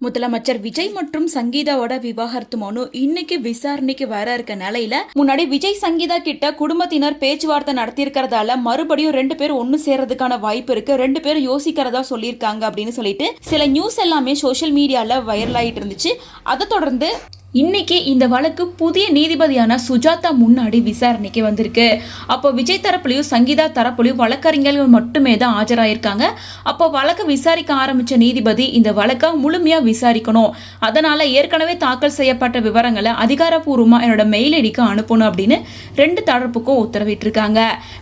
முதலமைச்சர் விஜய் மற்றும் சங்கீதாவோட விவாகரத்து மனு இன்னைக்கு விசாரணைக்கு வர இருக்க நிலையில முன்னாடி விஜய் சங்கீதா கிட்ட குடும்பத்தினர் பேச்சுவார்த்தை நடத்தி இருக்கிறதால மறுபடியும் 2 பேரும் ஒன்னு சேர்றதுக்கான வாய்ப்பு இருக்கு, 2 பேரும் யோசிக்கிறதா சொல்லியிருக்காங்க அப்படின்னு சொல்லிட்டு சில நியூஸ் எல்லாமே சோசியல் மீடியால வைரல் ஆயிட்டு இருந்துச்சு. அதை தொடர்ந்து இன்னைக்கு இந்த வழக்கு புதிய நீதிபதியான சுஜாதா முன்னாடி விசாரணைக்கு வந்திருக்கு. அப்போ விஜய் தரப்புலையும் சங்கீதா தரப்புலையும் வழக்கறிஞர்கள் மட்டுமே தான் ஆஜராயிருக்காங்க. அப்போ வழக்கு விசாரிக்க ஆரம்பிச்ச நீதிபதி இந்த வழக்கை முழுமையா விசாரிக்கணும், அதனால ஏற்கனவே தாக்கல் செய்யப்பட்ட விவரங்களை அதிகாரப்பூர்வமா என்னோட மெயில் ஐடிக்கு அனுப்பணும் அப்படின்னு 2 தரப்புக்கும் உத்தரவிட்டிருக்காங்க.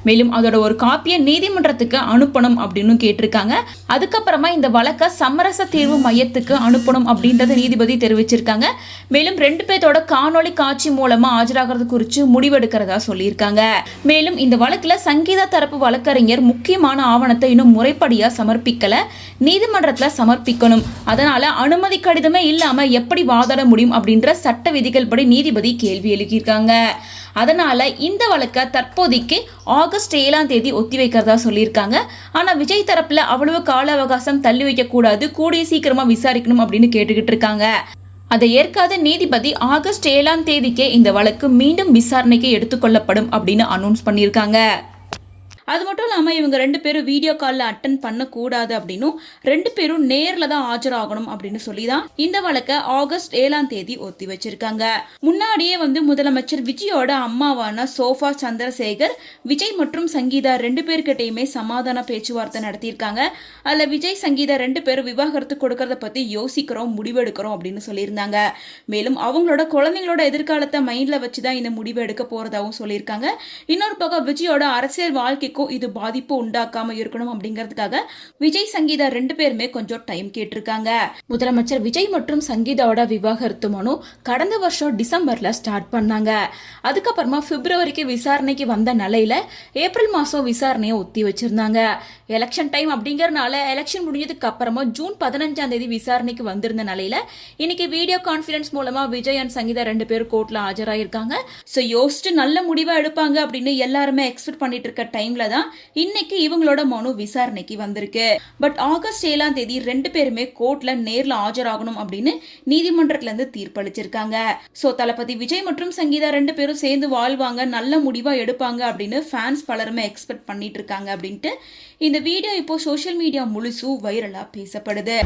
மேலும் அதோட ஒரு காப்பியை நீதிமன்றத்துக்கு அனுப்பணும் அப்படின்னு கேட்டிருக்காங்க. அதுக்கப்புறமா இந்த வழக்கை சமரச தீர்வு மையத்துக்கு அனுப்பணும் அப்படின்றத நீதிபதி தெரிவிச்சிருக்காங்க. மேலும் 2 பேரோட காணொலி காட்சி மூலமா ஆஜராகிறது குறித்து முடிவெடுக்கிறதா சொல்லியிருக்காங்க. மேலும் இந்த வழக்குல சங்கீதா தரப்பு வழக்கறிஞர் முக்கியமான ஆவணத்தை இன்னும் முறைப்படியா சமர்ப்பிக்கல, நீதிமன்றத்துல சமர்ப்பிக்கணும், அதனால அனுமதி கடிதமே இல்லாம எப்படி வாதாட முடியும் அப்படின்ற சட்ட விதிகள் படி நீதிபதி கேள்வி எழுப்பியிருக்காங்க. அதனால இந்த வழக்கை தற்போதைக்கு ஆகஸ்ட் 7 ஒத்தி வைக்கிறதா சொல்லியிருக்காங்க. ஆனா விஜய் தரப்புல அவ்வளவு கால அவகாசம் தள்ளி வைக்க கூடாது, கூடிய சீக்கிரமா விசாரிக்கணும் அப்படின்னு கேட்டுக்கிட்டு இருக்காங்க. அதை ஏற்காத நீதிபதி ஆகஸ்ட் 7 இந்த வழக்கு மீண்டும் விசாரணைக்கு எடுத்துக்கொள்ளப்படும் அப்படின்னு அனௌன்ஸ் பண்ணியிருக்காங்க. அது மட்டும் இல்லாமல் இவங்க 2 பேரும் வீடியோ காலில் அட்டன் பண்ணக்கூடாது அப்படின்னும் 2 பேரும் நேரில் தான் ஆஜராகணும் அப்படின்னு சொல்லி தான் இந்த வழக்கை ஆகஸ்ட் 7 ஒத்தி வச்சிருக்காங்க. முன்னாடியே முதலமைச்சர் விஜயோட அம்மாவான சோஃபா சந்திரசேகர் விஜய் மற்றும் சங்கீதா 2 பேர்கிட்டையுமே சமாதான பேச்சுவார்த்தை நடத்தியிருக்காங்க. அதில் விஜய் சங்கீதா 2 பேரும் விவாகரத்து கொடுக்கறத பற்றி யோசிக்கிறோம், முடிவெடுக்கிறோம் அப்படின்னு சொல்லியிருந்தாங்க. மேலும் அவங்களோட குழந்தைங்களோட எதிர்காலத்தை மைண்டில் வச்சு தான் இந்த முடிவு எடுக்க போகிறதாகவும் சொல்லியிருக்காங்க. இன்னொரு பக்கம் விஜயோட அரசியல் வாழ்க்கைக்கும் இது பாதிப்பு உண்டாக்காம இருக்கணும் அப்படிங்கிறதுக்காக விஜய் சங்கீதா 2 பேருமே கொஞ்சம் டைம் கேட்டிருக்காங்க. முதலமைச்சர் விஜய் மற்றும் சங்கீதாவோட விவாகரத்து மனு கடந்த வருஷம் டிசம்பர்ல ஸ்டார்ட் பண்ணாங்க. அதுக்கப்புறமா பிப்ரவரிக்கு விசாரணைக்கு வந்த நிலையில ஏப்ரல் மாசம் விசாரணையை ஒத்தி வச்சிருந்தாங்க. எலெக்ஷன் டைம் அப்படிங்கறதுனால எலெக்ஷன் முடிஞ்சதுக்கு அப்புறமா ஜூன் 15 விசாரணைக்கு வந்திருந்த நிலையில இன்னைக்கு வீடியோ கான்ஃபரன்ஸ் மூலமா விஜய் அண்ட் சங்கீதா 2 பேரும் கோர்ட்ல ஆஜராயிருக்காங்க. ஸோ யோசிச்சு நல்ல முடிவா எடுப்பாங்க அப்படின்னு எல்லாருமே எக்ஸ்பெக்ட் பண்ணிட்டு இருக்க டைம்ல தான் இன்னைக்கு இவங்களோட மனு விசாரணைக்கு வந்திருக்கு. பட் ஆகஸ்ட் 7 2 பேருமே கோர்ட்ல நேர்ல ஆஜராகணும் அப்படின்னு நீதிமன்றத்துல இருந்து தீர்ப்பளிச்சிருக்காங்க. சோ தளபதி விஜய் மற்றும் சங்கீதா 2 பேரும் சேர்ந்து வாழ்வாங்க, நல்ல முடிவா எடுப்பாங்க அப்படின்னு ஃபேன்ஸ் பலருமே எக்ஸ்பெக்ட் பண்ணிட்டு இருக்காங்க அப்படின்ட்டு இந்த வீடியோ இப்போ சோஷியல் மீடியா முழுசும் வைரலா பேசப்படுது.